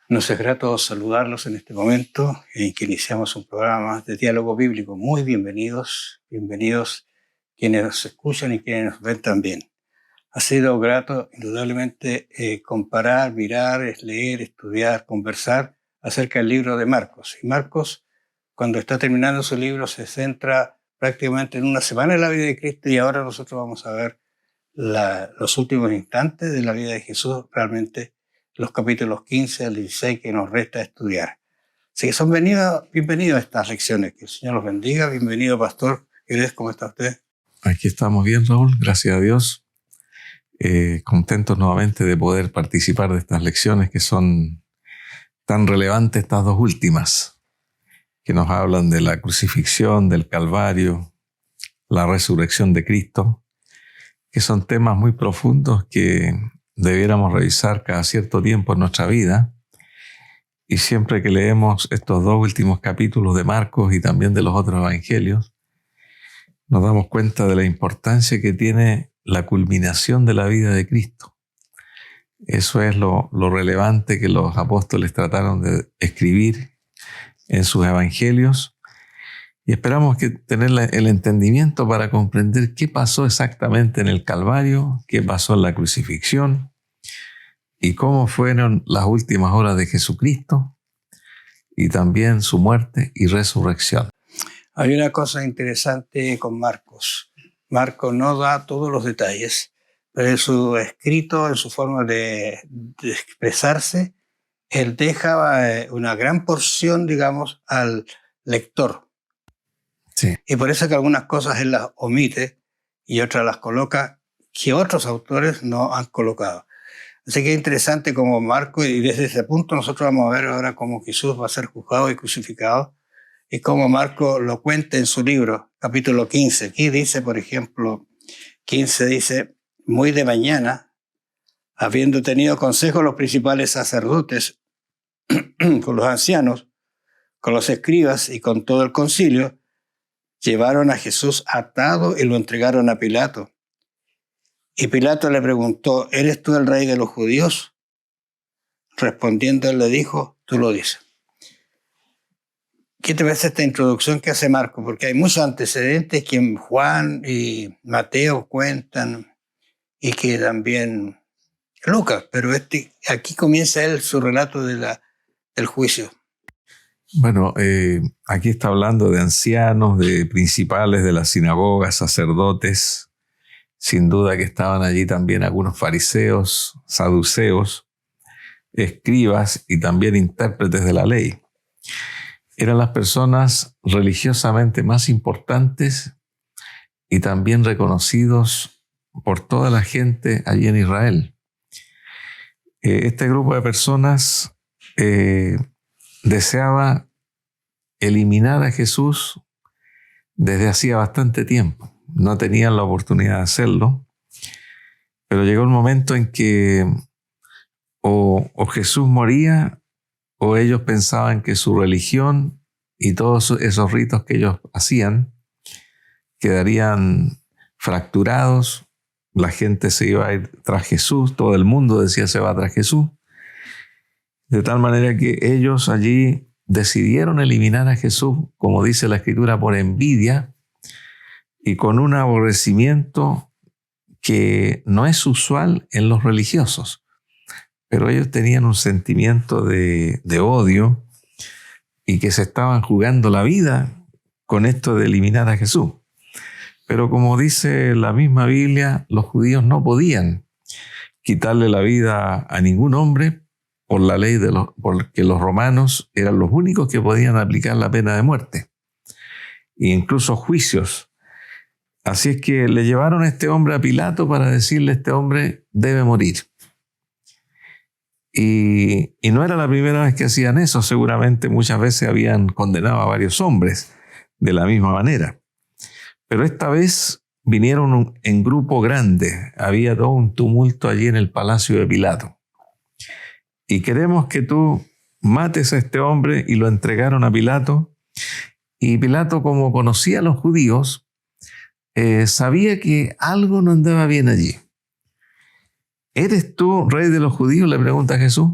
Nos es grato saludarlos en este momento en que iniciamos un programa de diálogo bíblico. Muy bienvenidos quienes nos escuchan y quienes nos ven también. Ha sido grato, indudablemente, comparar, mirar, leer, estudiar, conversar acerca del libro de Marcos. Y Marcos, cuando está terminando su libro, se centra prácticamente en una semana en la vida de Cristo, y ahora nosotros vamos a ver los últimos instantes de la vida de Jesús, realmente los capítulos 15 al 16 que nos resta estudiar. Así que son bienvenidos a estas lecciones. Que el Señor los bendiga. Bienvenido, Pastor. ¿Cómo está usted? Aquí estamos bien, Raúl, gracias a Dios. Contentos nuevamente de poder participar de estas lecciones que son tan relevantes, estas dos últimas, que nos hablan de la crucifixión, del Calvario, la resurrección de Cristo, que son temas muy profundos que debiéramos revisar cada cierto tiempo en nuestra vida. Y siempre que leemos estos dos últimos capítulos de Marcos y también de los otros evangelios, nos damos cuenta de la importancia que tiene la culminación de la vida de Cristo. Eso es lo relevante que los apóstoles trataron de escribir en sus evangelios, y esperamos que tener el entendimiento para comprender qué pasó exactamente en el Calvario, qué pasó en la crucifixión y cómo fueron las últimas horas de Jesucristo y también su muerte y resurrección. Hay una cosa interesante con Marcos. Marcos no da todos los detalles, pero en su escrito, en su forma de expresarse, él deja una gran porción, digamos, al lector. Sí. Y por eso que algunas cosas él las omite y otras las coloca que otros autores no han colocado. Así que es interesante como Marcos, y desde ese punto nosotros vamos a ver ahora cómo Jesús va a ser juzgado y crucificado, y cómo Marcos lo cuenta en su libro, capítulo 15. Aquí dice, por ejemplo, 15 dice: muy de mañana, habiendo tenido consejo los principales sacerdotes con los ancianos, con los escribas y con todo el concilio, llevaron a Jesús atado y lo entregaron a Pilato. Y Pilato le preguntó: ¿eres tú el rey de los judíos? Respondiendo, él le dijo: tú lo dices. ¿Qué te parece esta introducción que hace Marcos? Porque hay muchos antecedentes que Juan y Mateo cuentan, y que también Lucas, pero aquí comienza él su relato del juicio. Bueno, aquí está hablando de ancianos, de principales de las sinagogas, sacerdotes. Sin duda que estaban allí también algunos fariseos, saduceos, escribas y también intérpretes de la ley. Eran las personas religiosamente más importantes y también reconocidos por toda la gente allí en Israel. Este grupo de personas deseaba eliminar a Jesús desde hacía bastante tiempo. No tenían la oportunidad de hacerlo, pero llegó el momento en que o Jesús moría, o ellos pensaban que su religión y todos esos ritos que ellos hacían quedarían fracturados. La gente se iba a ir tras Jesús, todo el mundo decía se va tras Jesús, de tal manera que ellos allí decidieron eliminar a Jesús, como dice la Escritura, por envidia y con un aborrecimiento que no es usual en los religiosos. Pero ellos tenían un sentimiento de odio y que se estaban jugando la vida con esto de eliminar a Jesús. Pero como dice la misma Biblia, los judíos no podían quitarle la vida a ningún hombre por la ley porque los romanos eran los únicos que podían aplicar la pena de muerte e incluso juicios. Así es que le llevaron a este hombre a Pilato para decirle: este hombre debe morir. Y no era la primera vez que hacían eso. Seguramente muchas veces habían condenado a varios hombres de la misma manera. Pero esta vez vinieron en grupo grande. Había todo un tumulto allí en el palacio de Pilato. Y queremos que tú mates a este hombre, y lo entregaron a Pilato. Y Pilato, como conocía a los judíos, sabía que algo no andaba bien allí. ¿Eres tú rey de los judíos?, le pregunta a Jesús.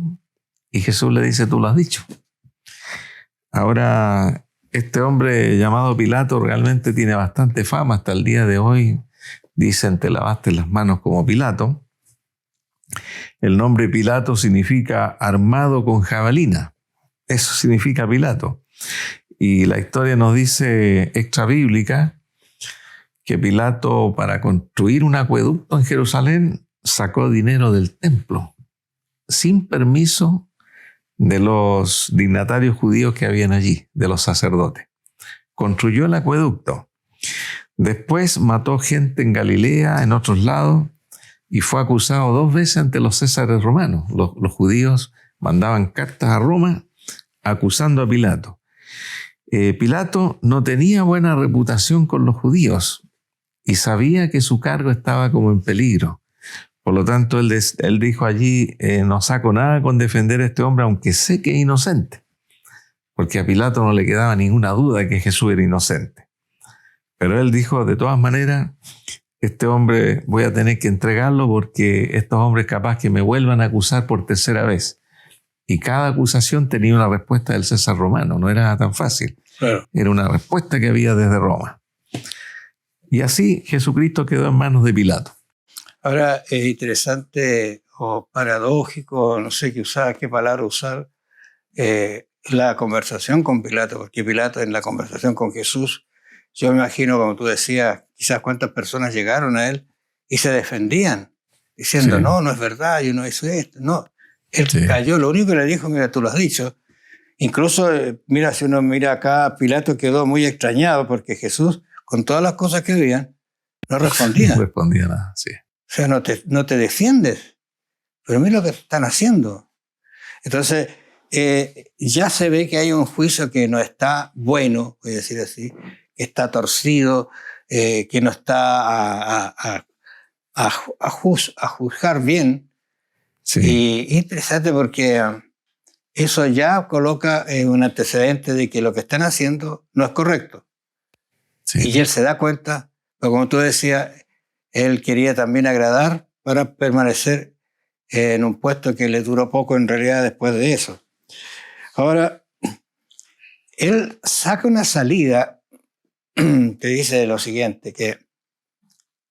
Y Jesús le dice, tú lo has dicho. Ahora, este hombre llamado Pilato realmente tiene bastante fama. Hasta el día de hoy dicen, te lavaste las manos como Pilato. El nombre Pilato significa armado con jabalina. Eso significa Pilato. Y la historia nos dice, extrabíblica, que Pilato, para construir un acueducto en Jerusalén, sacó dinero del templo, sin permiso de los dignatarios judíos que habían allí, de los sacerdotes. Construyó el acueducto. Después mató gente en Galilea, en otros lados, y fue acusado 2 veces ante los césares romanos. Los judíos mandaban cartas a Roma acusando a Pilato. Pilato no tenía buena reputación con los judíos y sabía que su cargo estaba como en peligro. Por lo tanto, él dijo allí, no saco nada con defender a este hombre, aunque sé que es inocente. Porque a Pilato no le quedaba ninguna duda de que Jesús era inocente. Pero él dijo, de todas maneras, este hombre voy a tener que entregarlo porque estos hombres capaz que me vuelvan a acusar por 3ª vez. Y cada acusación tenía una respuesta del César romano, no era tan fácil. Claro. Era una respuesta que había desde Roma. Y así Jesucristo quedó en manos de Pilato. Ahora es interesante o paradójico, no sé qué palabra usar, la conversación con Pilato, porque Pilato en la conversación con Jesús, yo me imagino, como tú decías, quizás cuántas personas llegaron a él y se defendían, diciendo, Sí. no es verdad, yo no hice esto, no. Él Sí. cayó, lo único que le dijo, mira, tú lo has dicho. Incluso, mira, si uno mira acá, Pilato quedó muy extrañado porque Jesús, con todas las cosas que habían, no respondía. No respondía nada, sí. O sea, no te defiendes, pero mira lo que están haciendo. Entonces, ya se ve que hay un juicio que no está bueno, voy a decir así, que está torcido, que no está a juzgar bien. Sí. Y interesante porque eso ya coloca un antecedente de que lo que están haciendo no es correcto. Sí. Y él se da cuenta, pero como tú decías, él quería también agradar para permanecer en un puesto que le duró poco en realidad después de eso. Ahora, él saca una salida que dice lo siguiente, que,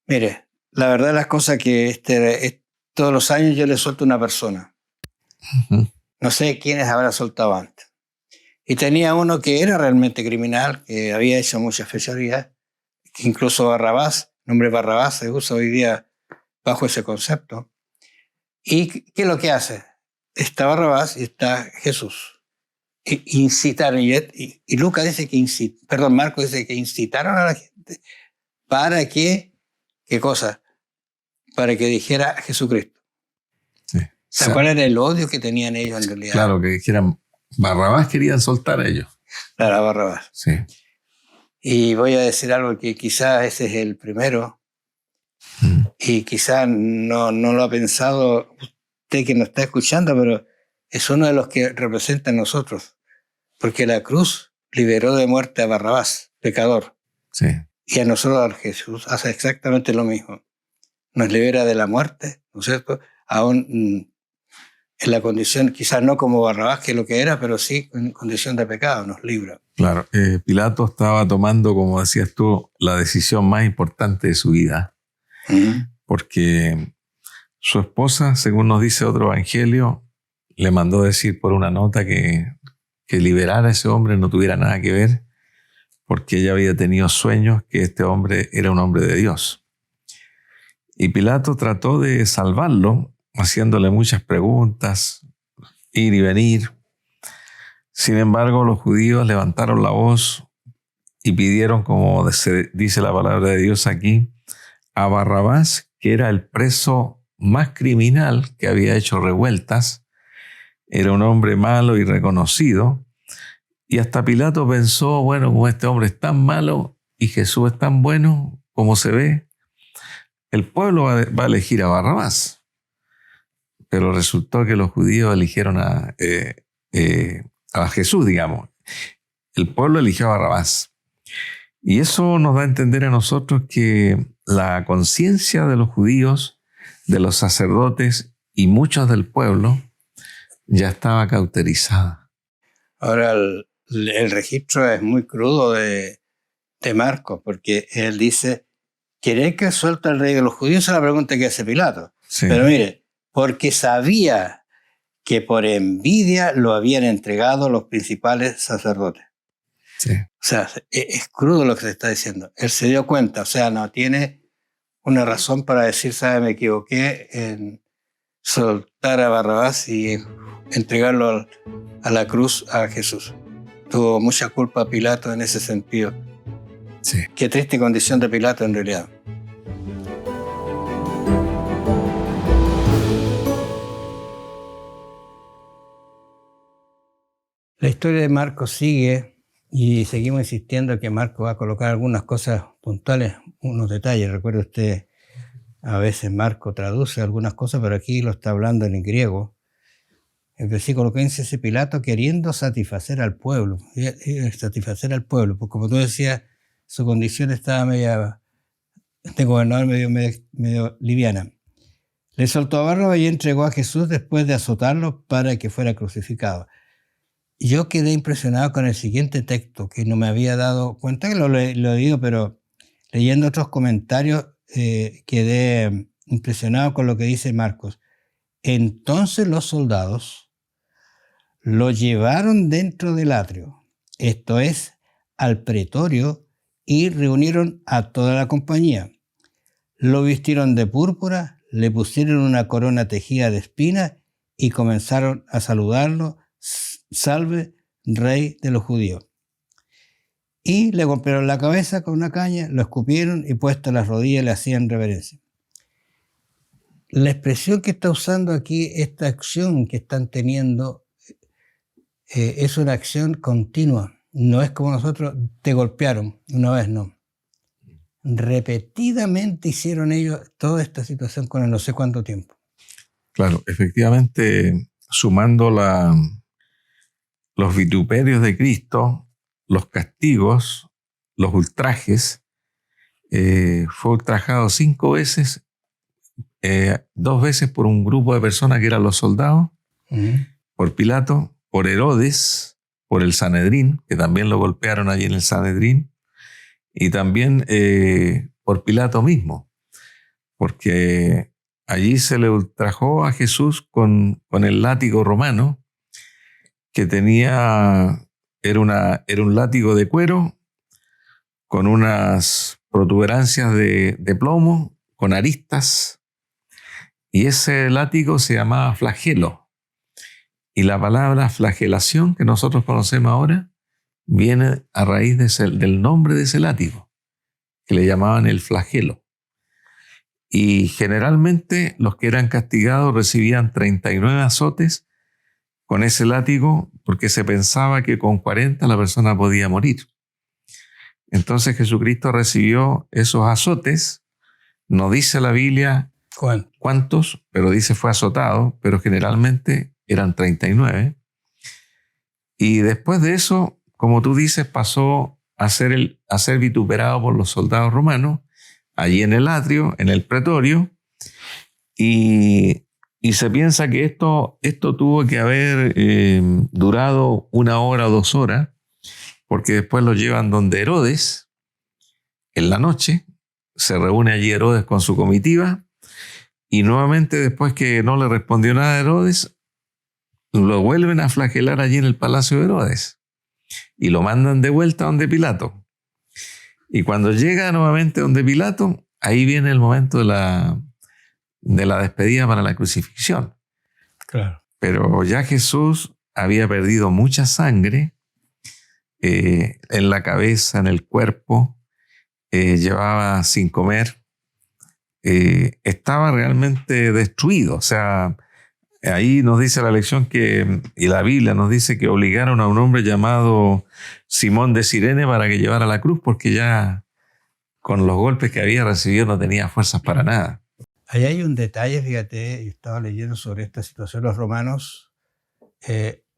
mire, la verdad de las cosas que todos los años yo le suelto a una persona. Uh-huh. No sé quiénes habrá soltado antes. Y tenía uno que era realmente criminal, que había hecho muchas fechorías, que incluso Barrabás, el nombre Barrabás se usa hoy día bajo ese concepto. ¿Y qué es lo que hace? Está Barrabás y está Jesús. Incitaron, y Lucas dice que Marcos dice que incitaron a la gente para que, ¿qué cosa? Para que dijera Jesucristo. Sí. O sea, ¿cuál era el odio que tenían ellos en realidad? Claro, que dijeran, Barrabás querían soltar a ellos. Claro, a Barrabás. Sí. Y voy a decir algo que quizás ese es el primero, y quizás no lo ha pensado usted que nos está escuchando, pero es uno de los que representa a nosotros, porque la cruz liberó de muerte a Barrabás, pecador. Sí. Y a nosotros Jesús hace exactamente lo mismo. Nos libera de la muerte, ¿no es cierto? Aún en la condición, quizás no como Barrabás, que es lo que era, pero sí en condición de pecado, nos libra. Claro, Pilato estaba tomando, como decías tú, la decisión más importante de su vida, porque su esposa, según nos dice otro evangelio, le mandó decir por una nota que liberar a ese hombre no tuviera nada que ver, porque ella había tenido sueños que este hombre era un hombre de Dios. Y Pilato trató de salvarlo, haciéndole muchas preguntas, ir y venir. Sin embargo, los judíos levantaron la voz y pidieron, como dice la palabra de Dios aquí, a Barrabás, que era el preso más criminal que había hecho revueltas. Era un hombre malo y reconocido. Y hasta Pilato pensó, bueno, como este hombre es tan malo y Jesús es tan bueno como se ve, el pueblo va a elegir a Barrabás. Pero resultó que los judíos eligieron a Jesús, digamos. El pueblo eligió a Barrabás. Y eso nos da a entender a nosotros que la conciencia de los judíos, de los sacerdotes y muchos del pueblo ya estaba cauterizada. Ahora, el registro es muy crudo de Marcos, porque él dice, ¿queréis que suelte al rey de los judíos? Esa es la pregunta que hace Pilato. Sí. Pero mire, porque sabía que por envidia lo habían entregado los principales sacerdotes. Sí. O sea, es crudo lo que se está diciendo. Él se dio cuenta, o sea, no tiene una razón para decir, sabe, me equivoqué en soltar a Barrabás y entregarlo a la cruz a Jesús. Tuvo mucha culpa Pilato en ese sentido. Sí. Qué triste condición de Pilato en realidad. La historia de Marcos sigue y seguimos insistiendo que Marcos va a colocar algunas cosas puntuales, unos detalles. Recuerde usted, a veces Marcos traduce algunas cosas, pero aquí lo está hablando en griego. El versículo 15 dice Pilato queriendo satisfacer al pueblo, porque como tú decías, su condición estaba de gobernador medio liviana. Le soltó a Barrabás y entregó a Jesús después de azotarlo para que fuera crucificado. Yo quedé impresionado con el siguiente texto, que no me había dado cuenta, que lo he leído, pero leyendo otros comentarios quedé impresionado con lo que dice Marcos. Entonces los soldados lo llevaron dentro del atrio, esto es, al pretorio, y reunieron a toda la compañía. Lo vistieron de púrpura, le pusieron una corona tejida de espinas y comenzaron a saludarlo, salve, rey de los judíos. Y le golpearon la cabeza con una caña, lo escupieron y puestas las rodillas le hacían reverencia. La expresión que está usando aquí, esta acción que están teniendo, es una acción continua. No es como nosotros, te golpearon una vez, no. Repetidamente hicieron ellos toda esta situación con el no sé cuánto tiempo. Claro, efectivamente, sumando los vituperios de Cristo, los castigos, los ultrajes, fue ultrajado 5 veces, 2 veces por un grupo de personas que eran los soldados, por Pilato, por Herodes, por el Sanedrín, que también lo golpearon allí en el Sanedrín, y también por Pilato mismo, porque allí se le ultrajó a Jesús con el látigo romano, que era un látigo de cuero con unas protuberancias de plomo, con aristas, y ese látigo se llamaba flagelo. Y la palabra flagelación que nosotros conocemos ahora viene a raíz del nombre de ese látigo, que le llamaban el flagelo. Y generalmente los que eran castigados recibían 39 azotes con ese látigo, porque se pensaba que con 40 la persona podía morir. Entonces Jesucristo recibió esos azotes. No dice la Biblia cuántos, pero dice fue azotado, pero generalmente eran 39. Y después de eso, como tú dices, pasó a ser vituperado por los soldados romanos, allí en el atrio, en el pretorio, y se piensa que esto tuvo que haber durado 1 hora o 2 horas, porque después lo llevan donde Herodes, en la noche, se reúne allí Herodes con su comitiva, y nuevamente después que no le respondió nada a Herodes, lo vuelven a flagelar allí en el palacio de Herodes, y lo mandan de vuelta donde Pilato. Y cuando llega nuevamente donde Pilato, ahí viene el momento de la despedida para la crucifixión. Claro. Pero ya Jesús había perdido mucha sangre en la cabeza, en el cuerpo, llevaba sin comer, estaba realmente destruido. O sea, ahí nos dice la lección y la Biblia nos dice que obligaron a un hombre llamado Simón de Cirene para que llevara la cruz, porque ya con los golpes que había recibido no tenía fuerzas para nada. Ahí hay un detalle, fíjate, yo estaba leyendo sobre esta situación. Los romanos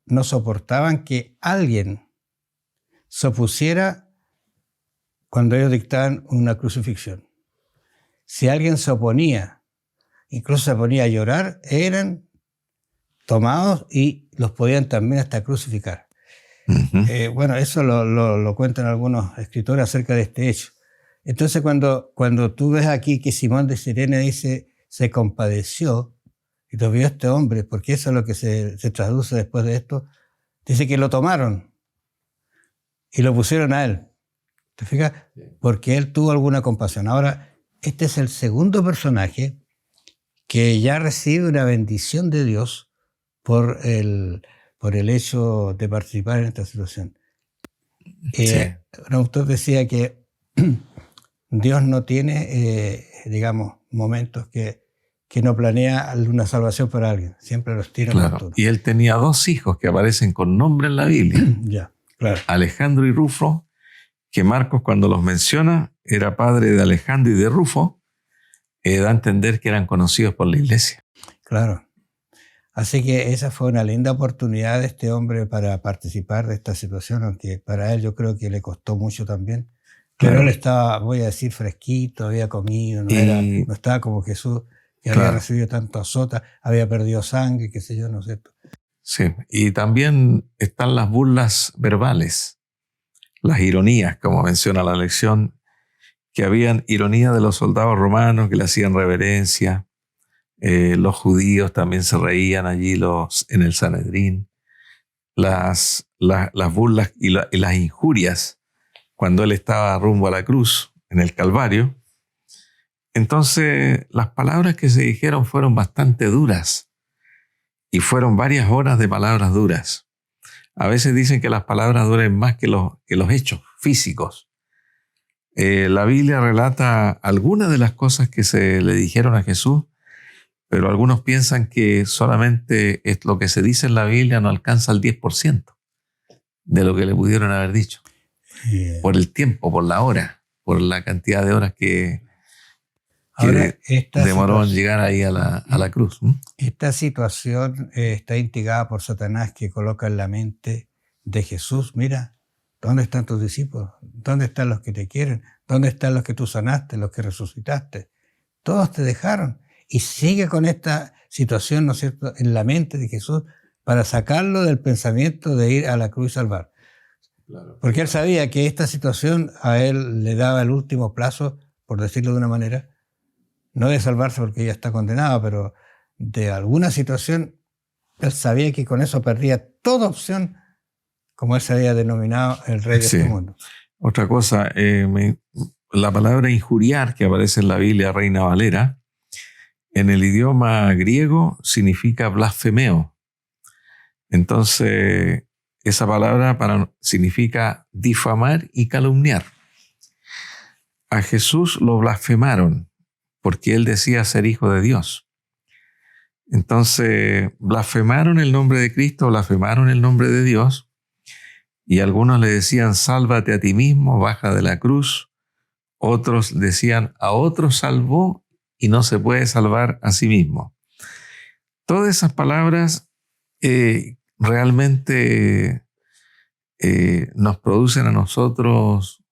no soportaban que alguien se opusiera cuando ellos dictaban una crucifixión. Si alguien se oponía, incluso se ponía a llorar, eran tomados y los podían también hasta crucificar. Bueno, eso lo cuentan algunos escritores acerca de este hecho. Entonces, cuando tú ves aquí que Simón de Cirene dice, se compadeció y lo vio este hombre, porque eso es lo que se traduce después de esto, dice que lo tomaron y lo pusieron a él. ¿Te fijas? Porque él tuvo alguna compasión. Ahora, este es el segundo personaje que ya recibe una bendición de Dios por el hecho de participar en esta situación. Un autor decía que Dios no tiene, digamos, momentos que no planea una salvación para alguien. Siempre los tira claro. por Y él tenía 2 hijos que aparecen con nombre en la Biblia. Ya, claro. Alejandro y Rufo, que Marcos cuando los menciona era padre de Alejandro y de Rufo, da a entender que eran conocidos por la iglesia. Claro. Así que esa fue una linda oportunidad de este hombre para participar de esta situación, aunque para él yo creo que le costó mucho también. Pero él estaba, voy a decir, fresquito, había comido, no estaba como Jesús, que había recibido tanto azota, había perdido sangre, qué sé yo, no sé. Sí, y también están las burlas verbales, las ironías, como menciona la lección, que habían ironía de los soldados romanos que le hacían reverencia. Los judíos también se reían allí en el Sanedrín. Las burlas y las injurias cuando él estaba rumbo a la cruz, en el Calvario. Entonces, las palabras que se dijeron fueron bastante duras y fueron varias horas de palabras duras. A veces dicen que las palabras duren más que los hechos físicos. La Biblia relata algunas de las cosas que se le dijeron a Jesús, pero algunos piensan que solamente es lo que se dice en la Biblia no alcanza el 10% de lo que le pudieron haber dicho. Por el tiempo, por la hora, por la cantidad de horas que demoró en llegar ahí a la cruz. Esta situación está instigada por Satanás, que coloca en la mente de Jesús, mira, ¿dónde están tus discípulos? ¿Dónde están los que te quieren? ¿Dónde están los que tú sanaste, los que resucitaste? Todos te dejaron. Y sigue con esta situación, ¿no es cierto?, en la mente de Jesús para sacarlo del pensamiento de ir a la cruz y salvar. Claro. Porque él sabía que esta situación a él le daba el último plazo, por decirlo de una manera, no de salvarse porque ya está condenado, pero de alguna situación, él sabía que con eso perdía toda opción, como él se había denominado el rey de este mundo. Otra cosa, la palabra injuriar que aparece en la Biblia Reina Valera, en el idioma griego significa blasfemeo. Entonces, esa palabra significa difamar y calumniar. A Jesús lo blasfemaron porque él decía ser hijo de Dios. Entonces, blasfemaron el nombre de Cristo, blasfemaron el nombre de Dios, y algunos le decían, sálvate a ti mismo, baja de la cruz. Otros decían, a otros salvó y no se puede salvar a sí mismo. Todas esas palabras realmente nos producen a nosotros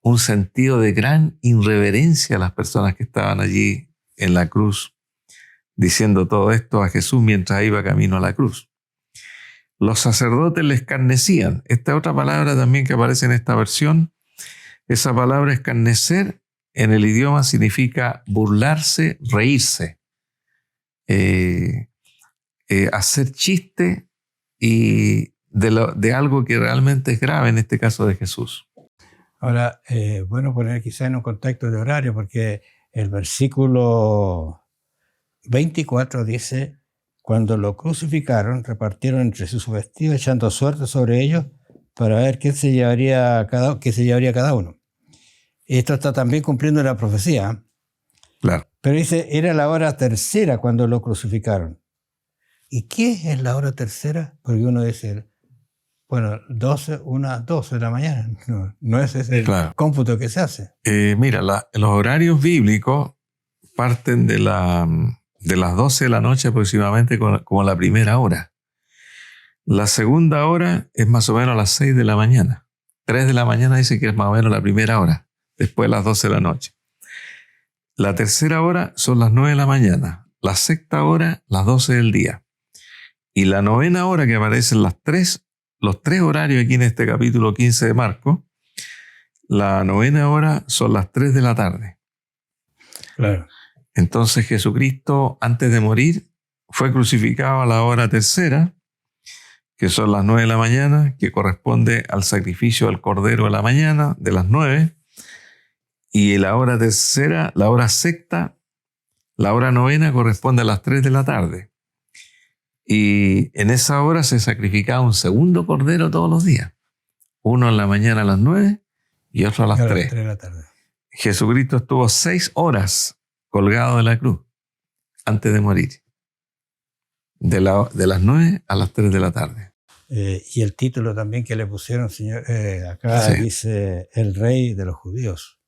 un sentido de gran irreverencia a las personas que estaban allí en la cruz, diciendo todo esto a Jesús mientras iba camino a la cruz. Los sacerdotes le escarnecían. Esta otra palabra también que aparece en esta versión, esa palabra escarnecer en el idioma significa burlarse, reírse, hacer chiste y de algo que realmente es grave, en este caso de Jesús. Ahora, bueno, poner quizá en un contexto de horario, porque el versículo 24 dice, cuando lo crucificaron, repartieron entre sus vestidos, echando suerte sobre ellos para ver qué se llevaría cada uno. Y esto está también cumpliendo la profecía. Claro. Pero dice, era la hora tercera cuando lo crucificaron. ¿Y qué es la hora tercera? Porque uno dice, bueno, 12 de la mañana. No ese es el cómputo que se hace. Mira, los horarios bíblicos parten de las 12 de la noche aproximadamente como la primera hora. La segunda hora es más o menos a las 6 de la mañana. 3 de la mañana dice que es más o menos la primera hora, después de las 12 de la noche. La tercera hora son las 9 de la mañana. La sexta hora, las 12 del día. Y la 9ª hora, que aparecen los tres horarios aquí en este capítulo 15 de Marcos, la 9ª hora son las 3 de la tarde. Claro. Entonces Jesucristo, antes de morir, fue crucificado a la hora 3ª, que son las 9 de la mañana, que corresponde al sacrificio del Cordero de la mañana, de las 9. Y la hora 3ª, la hora 6ª, la hora 9ª corresponde a las 3 de la tarde. Y en esa hora se sacrificaba un segundo cordero todos los días. Uno en la mañana a las 9 y otro a las 3. 3 de la tarde. Jesucristo estuvo 6 horas colgado de la cruz antes de morir. De las 9 a las 3 de la tarde. Y el título también que le pusieron, señor, acá Sí. dice el rey de los judíos.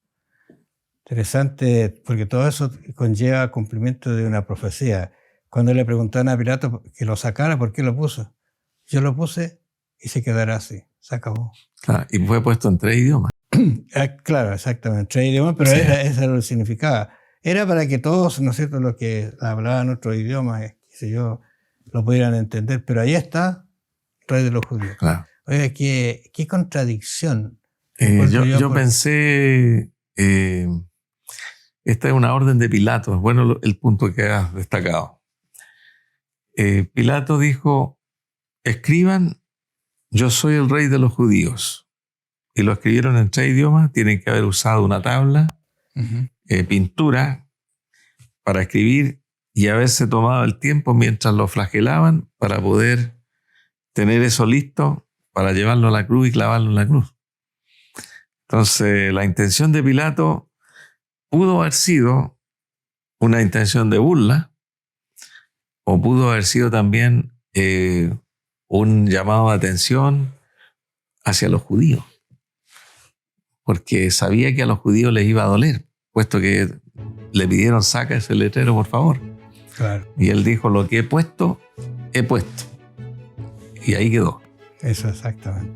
Interesante, porque todo eso conlleva cumplimiento de una profecía. Cuando le preguntaron a Pilato que lo sacara, ¿por qué lo puso? Yo lo puse y se quedará así. Se acabó. Claro, y fue puesto en 3 idiomas. Claro, exactamente. 3 idiomas, pero Sí. eso era lo que significaba. Era para que todos, ¿no es cierto?, los que hablaban otro idioma, qué sé yo, lo pudieran entender. Pero ahí está, rey de los judíos. Claro. Oiga, qué contradicción. Yo pensé, esta es una orden de Pilato, es bueno el punto que has destacado. Pilato dijo, escriban, yo soy el rey de los judíos. Y lo escribieron en 3 idiomas, tienen que haber usado una tabla, pintura, para escribir y haberse tomado el tiempo mientras lo flagelaban para poder tener eso listo para llevarlo a la cruz y clavarlo en la cruz. Entonces, la intención de Pilato pudo haber sido una intención de burla o pudo haber sido también un llamado de atención hacia los judíos, porque sabía que a los judíos les iba a doler, puesto que le pidieron saca ese letrero, por favor. Claro. Y él dijo, lo que he puesto. Y ahí quedó. Eso exactamente.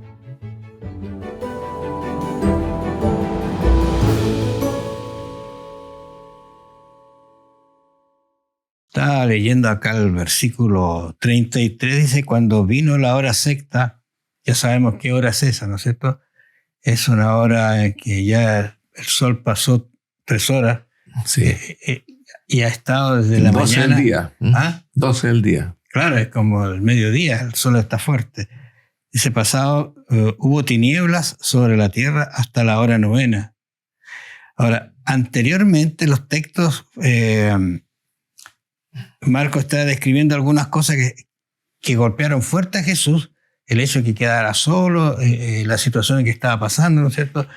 Estaba leyendo acá el versículo 33, dice, cuando vino la hora sexta, ya sabemos qué hora es esa, ¿no es cierto? Es una hora en que ya el sol pasó 3 horas. Sí. Y ha estado desde la 12 mañana. del día. ¿Ah? 12 del día. Claro, es como el mediodía, el sol está fuerte. Dice pasado, hubo tinieblas sobre la tierra hasta la hora 9. Ahora, anteriormente los textos, Marco está describiendo algunas cosas que golpearon fuerte a Jesús, el hecho de que quedara solo, la situación en que estaba pasando, ¿no es cierto?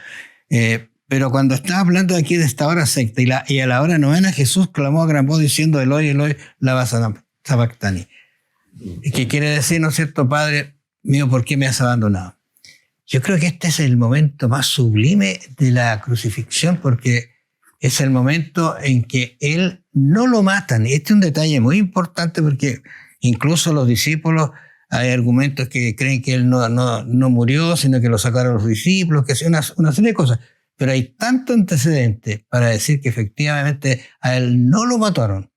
Pero cuando está hablando aquí de esta hora sexta y a la hora 9, Jesús clamó a gran voz diciendo, Eloi, Eloi, lama sabactani. ¿Qué quiere decir, no es cierto, Padre mío, por qué me has abandonado? Yo creo que este es el momento más sublime de la crucifixión, porque es el momento en que él no lo matan. Este es un detalle muy importante porque incluso los discípulos, hay argumentos que creen que él no murió, sino que lo sacaron los discípulos, que es una serie de cosas. Pero hay tanto antecedente para decir que efectivamente a él no lo mataron,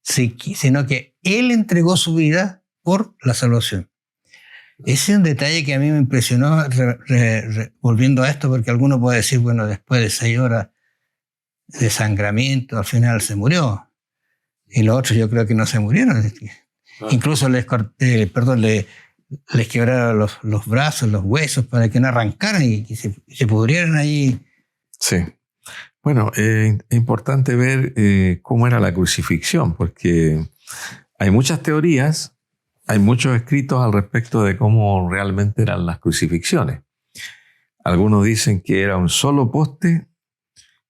sino que él entregó su vida por la salvación. Ese es un detalle que a mí me impresionó volviendo a esto, porque alguno puede decir, bueno, después de 6 horas de sangramiento, al final se murió. Y los otros yo creo que no se murieron. Incluso les quebraron los brazos, los huesos, para que no arrancaran y se pudrieran ahí. Sí. Bueno, es importante ver cómo era la crucifixión, porque hay muchas teorías, hay muchos escritos al respecto de cómo realmente eran las crucifixiones. Algunos dicen que era un solo poste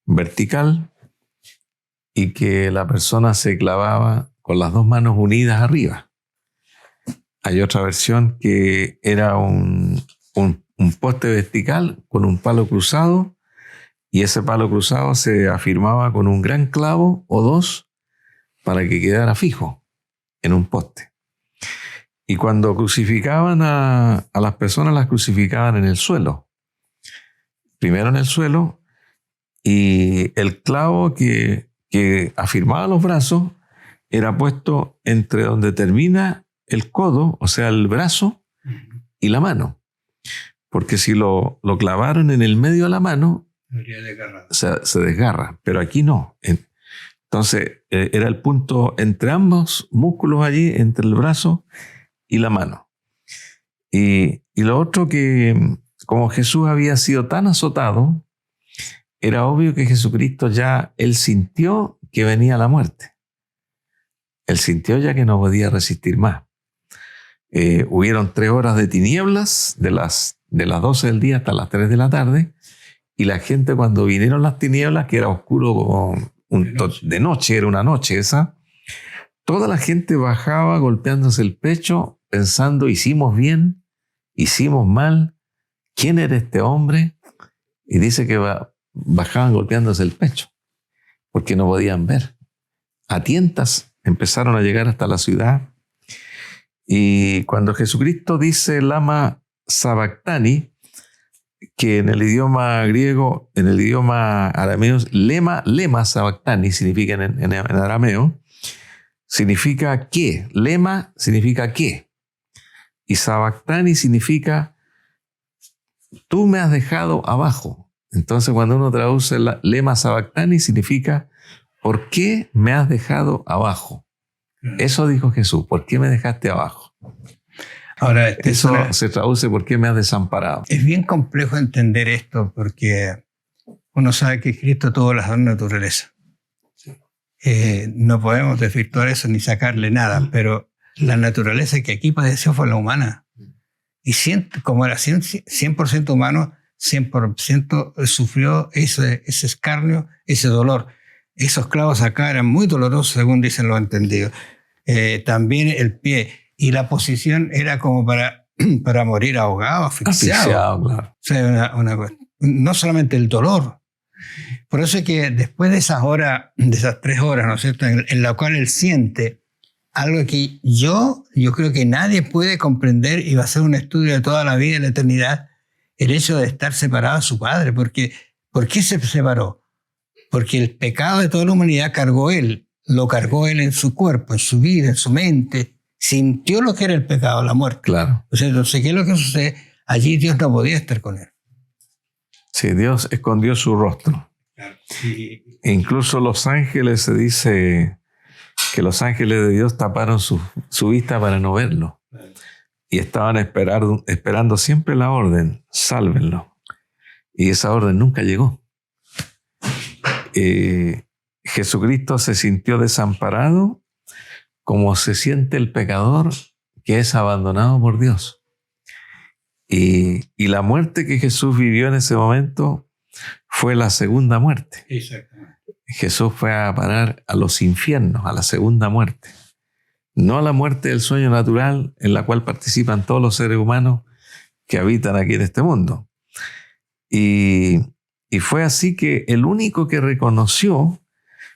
vertical y que la persona se clavaba con las 2 manos unidas arriba. Hay otra versión que era un poste vertical con un palo cruzado y ese palo cruzado se afirmaba con un gran clavo o 2 para que quedara fijo en un poste. Y cuando crucificaban a las personas, las crucificaban en el suelo. Primero en el suelo, y el clavo que afirmaba los brazos era puesto entre donde termina el codo, o sea, el brazo y la mano. Porque si lo clavaron en el medio de la mano, se desgarra, pero aquí no. Entonces, era el punto entre ambos músculos allí, entre el brazo y la mano. Y lo otro que, como Jesús había sido tan azotado, era obvio que Jesucristo ya, él sintió que venía la muerte. Él sintió ya que no podía resistir más. Hubieron 3 horas de tinieblas, de las 12 del día hasta las 3 de la tarde, y la gente, cuando vinieron las tinieblas, que era oscuro como de noche, era una noche esa, toda la gente bajaba golpeándose el pecho, pensando, hicimos bien, hicimos mal, ¿quién era este hombre? Y dice que bajaban golpeándose el pecho, porque no podían ver. A tientas empezaron a llegar hasta la ciudad. Y cuando Jesucristo dice lama sabactani, que en el idioma griego, en el idioma arameo, lema sabactani significa en arameo, significa qué. Lema significa qué. Y sabactani significa tú me has dejado abajo. Entonces, cuando uno traduce lema sabactani, significa ¿por qué me has dejado abajo? Eso dijo Jesús, ¿por qué me dejaste abajo? Ahora, eso se traduce ¿por qué me has desamparado? Es bien complejo entender esto porque uno sabe que Cristo tuvo las dos naturalezas. No podemos desvirtuar eso ni sacarle nada, pero la naturaleza que aquí padeció fue la humana. Y como era 100% humano, 100% sufrió ese escarnio, ese dolor. Esos clavos acá eran muy dolorosos, según dicen los entendidos. También el pie. Y la posición era como para morir ahogado, asfixiado. Claro. O sea, no solamente el dolor. Por eso es que después de esas horas, de esas 3 horas, ¿no es cierto?, en la cual él siente algo que yo creo que nadie puede comprender, y va a ser un estudio de toda la vida y la eternidad, el hecho de estar separado de su padre. ¿Por qué se separó? Porque el pecado de toda la humanidad lo cargó él en su cuerpo, en su vida, en su mente. Sintió lo que era el pecado, la muerte. Claro. O sea, entonces, ¿qué es lo que sucede? Allí Dios no podía estar con él. Sí, Dios escondió su rostro. Claro. Sí. E incluso los ángeles, se dice que los ángeles de Dios taparon su vista para no verlo. Claro. Y estaban esperando siempre la orden, sálvenlo. Y esa orden nunca llegó. Jesucristo se sintió desamparado como se siente el pecador que es abandonado por Dios. Y la muerte que Jesús vivió en ese momento fue la segunda muerte. Exactamente. Jesús fue a parar a los infiernos, a la segunda muerte. No a la muerte del sueño natural en la cual participan todos los seres humanos que habitan aquí en este mundo. Y fue así que el único que reconoció,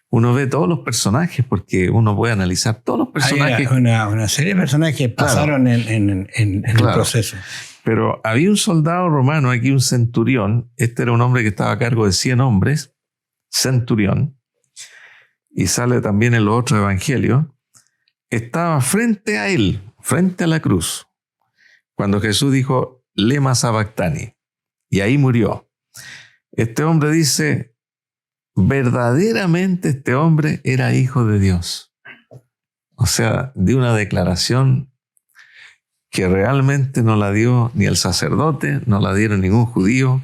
uno ve todos los personajes, porque uno puede analizar todos los personajes. Hay una serie de personajes que pasaron en el proceso. Pero había un soldado romano aquí, un centurión. Este era un hombre que estaba a cargo de 100 hombres, centurión, y sale también en los otros evangelios. Estaba frente a él, frente a la cruz, cuando Jesús dijo, lema sabactani, y ahí murió. Este hombre dice, verdaderamente este hombre era hijo de Dios. O sea, dio una declaración que realmente no la dio ni el sacerdote, no la dieron ningún judío.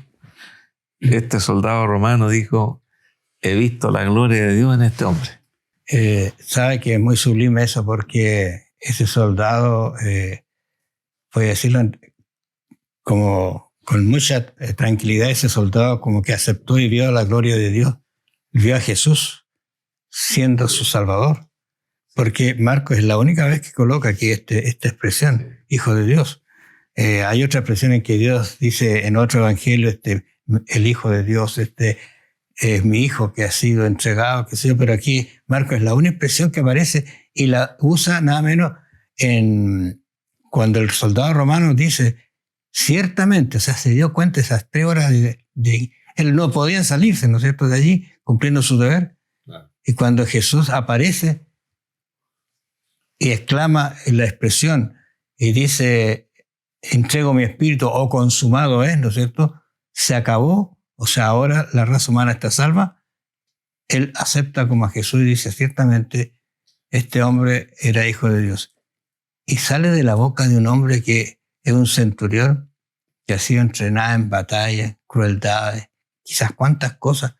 Este soldado romano dijo, he visto la gloria de Dios en este hombre. Sabe que es muy sublime eso, porque ese soldado, voy a decirlo como con mucha tranquilidad, ese soldado como que aceptó y vio la gloria de Dios, vio a Jesús siendo su Salvador. Porque Marcos es la única vez que coloca aquí esta expresión, hijo de Dios. Hay otra expresión en que Dios dice en otro evangelio, el hijo de Dios, es mi hijo que ha sido entregado, qué sé yo, pero aquí Marcos es la única expresión que aparece y la usa nada menos cuando el soldado romano dice, ciertamente, o sea, se dio cuenta esas 3 horas él no podían salirse, ¿no es cierto?, de allí, cumpliendo su deber. Claro. Y cuando Jesús aparece, y exclama en la expresión y dice, entrego mi espíritu o consumado es, ¿no es cierto? Se acabó, o sea, ahora la raza humana está salva. Él acepta como a Jesús y dice, ciertamente, este hombre era hijo de Dios. Y sale de la boca de un hombre que es un centurión, que ha sido entrenado en batallas, crueldades, quizás cuántas cosas,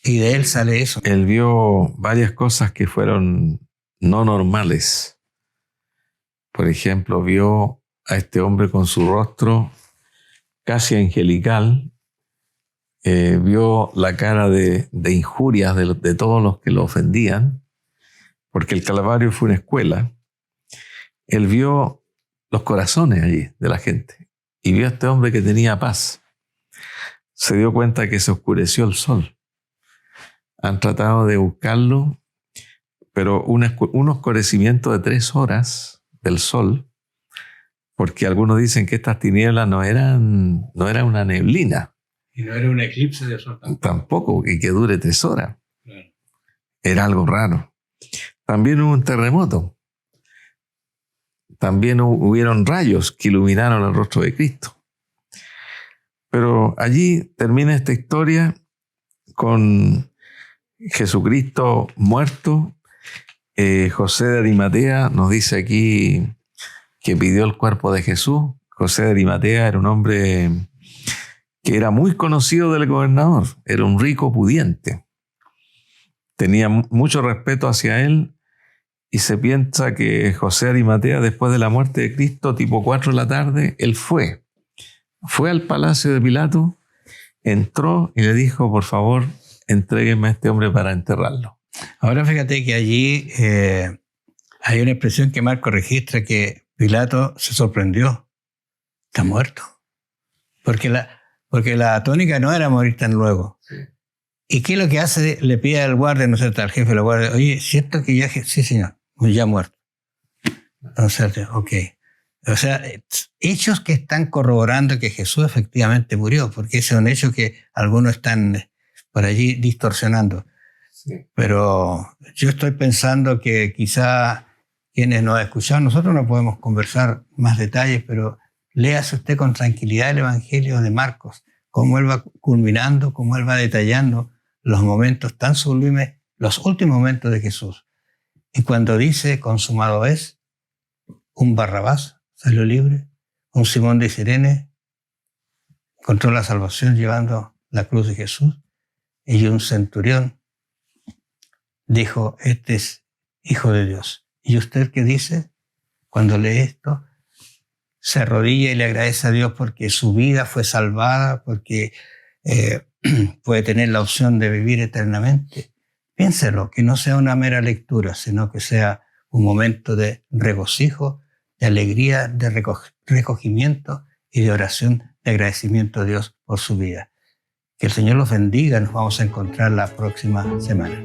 y de él sale eso. Él vio varias cosas que fueron no normales. Por ejemplo, vio a este hombre con su rostro casi angelical, vio la cara de injurias de todos los que lo ofendían, porque el Calvario fue una escuela. Él vio los corazones allí de la gente y vio a este hombre que tenía paz. Se dio cuenta que se oscureció el sol. Han tratado de buscarlo, pero un oscurecimiento de 3 horas del sol, porque algunos dicen que estas tinieblas no era una neblina. Y no era un eclipse de sol tampoco, y que dure 3 horas. Claro. Era algo raro. También hubo un terremoto. También hubieron rayos que iluminaron el rostro de Cristo. Pero allí termina esta historia con Jesucristo muerto. José de Arimatea nos dice aquí que pidió el cuerpo de Jesús. José de Arimatea era un hombre que era muy conocido del gobernador. Era un rico pudiente. Tenía mucho respeto hacia él. Y se piensa que José de Arimatea, después de la muerte de Cristo, tipo 4 de la tarde, él fue al palacio de Pilato, entró y le dijo, por favor, entréguenme a este hombre para enterrarlo. Ahora fíjate que allí hay una expresión que Marcos registra que Pilato se sorprendió. Está muerto. Porque la tónica no era morir tan luego. Sí. ¿Y qué es lo que hace? Le pide al guardia, ¿no es cierto?, al jefe de la guardia, oye, ¿cierto que ya? Sí, señor, ya muerto. Entonces, ok. O sea, hechos que están corroborando que Jesús efectivamente murió, porque ese es un hecho que algunos están por allí distorsionando. Sí. Pero yo estoy pensando que quizá quienes nos escuchan, nosotros no podemos conversar más detalles, pero léase usted con tranquilidad el Evangelio de Marcos, cómo él va culminando, cómo él va detallando los momentos tan sublimes, los últimos momentos de Jesús. Y cuando dice consumado es, un Barrabás salió libre, un Simón de Cirene encontró la salvación llevando la cruz de Jesús, y un centurión dijo, este es hijo de Dios. ¿Y usted qué dice cuando lee esto? Se arrodilla y le agradece a Dios porque su vida fue salvada, porque puede tener la opción de vivir eternamente. Piénselo, que no sea una mera lectura, sino que sea un momento de regocijo, de alegría, de recogimiento y de oración, de agradecimiento a Dios por su vida. Que el Señor los bendiga. Nos vamos a encontrar la próxima semana.